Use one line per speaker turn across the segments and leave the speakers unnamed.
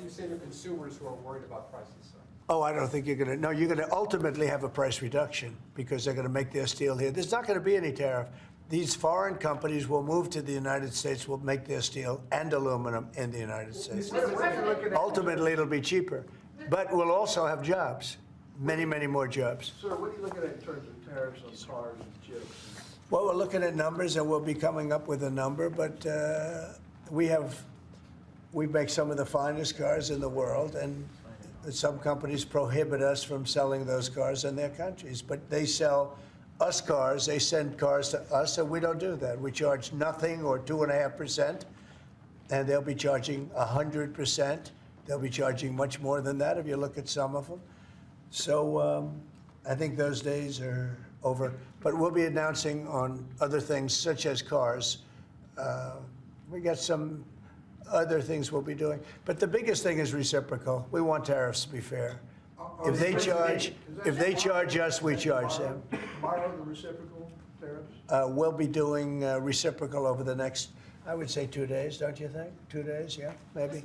you say to consumers who are worried about prices, sir?
Oh, I don't think you're going to. No, you're going to ultimately have a price reduction because they're going to make their steel here. There's not going to be any tariff. These foreign companies will move to the United States, will make their steel and aluminum in the United States.
What are you looking at?
Ultimately, it'll be cheaper. But we'll also have jobs, many, many more jobs.
Sir, what are you looking at in terms of tariffs on cars and chips?
Well, we're looking at numbers, and we'll be coming up with a number, but we make some of the finest cars in the world, and some companies prohibit us from selling those cars in their countries. But they sell us cars, they send cars to us, and we don't do that. We charge nothing or 2.5%, and they'll be charging 100%. They'll be charging much more than that if you look at some of them. So I think those days are over. But we'll be announcing on other things, such as cars. We got some other things we'll be doing. But the biggest thing is reciprocal. We want tariffs to be fair. If they charge us, we charge them.
Tomorrow, the reciprocal tariffs?
We'll be doing reciprocal over the next, I would say, 2 days, don't you think? 2 days, yeah, maybe.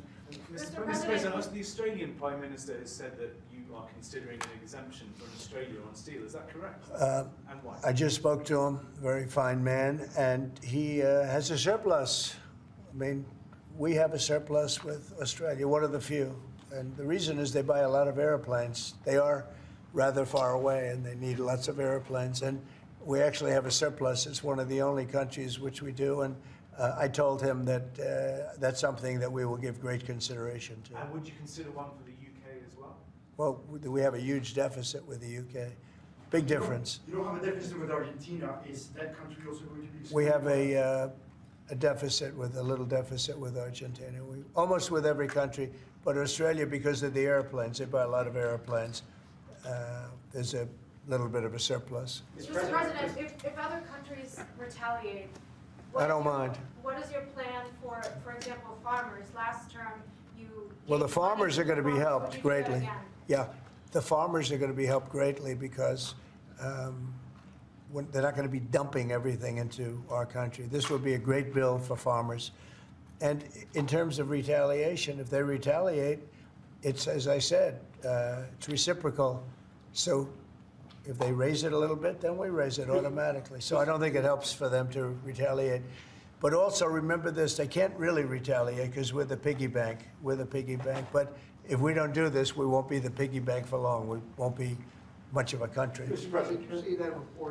Mr. President, the Australian Prime Minister has said that you are considering an exemption from Australia on steel. Is that correct? And why?
I just spoke to him, very fine man, and he has a surplus. I mean, we have a surplus with Australia, one of the few. And the reason is they buy a lot of airplanes. They are rather far away, and they need lots of airplanes. And we actually have a surplus. It's one of the only countries which we do. And I told him that that's something that we will give great consideration to.
And would you consider one for the UK as well?
Well, we have a huge deficit with the UK. Big difference.
You don't have a deficit with Argentina. Is that country also going to be?
We have a deficit with a little deficit with Argentina. We almost with every country, but Australia, because of the airplanes, they buy a lot of airplanes. There's a little bit of a surplus.
Mr. President, if other countries retaliate,
I don't mind.
What is your plan for example, farmers? Last term, you.
Well, the farmers are going to be
Would you
helped
do that
greatly.
again?
Yeah, the farmers are going to be helped greatly because they're not going to be dumping everything into our country. This would be a great bill for farmers. And in terms of retaliation, if they retaliate, it's, as I said, it's reciprocal. So if they raise it a little bit, then we raise it automatically. So I don't think it helps for them to retaliate. But also remember this, they can't really retaliate because we're the piggy bank. We're the piggy bank. But if we don't do this, we won't be the piggy bank for long. We won't be much of a country.
Mr. President, you see that report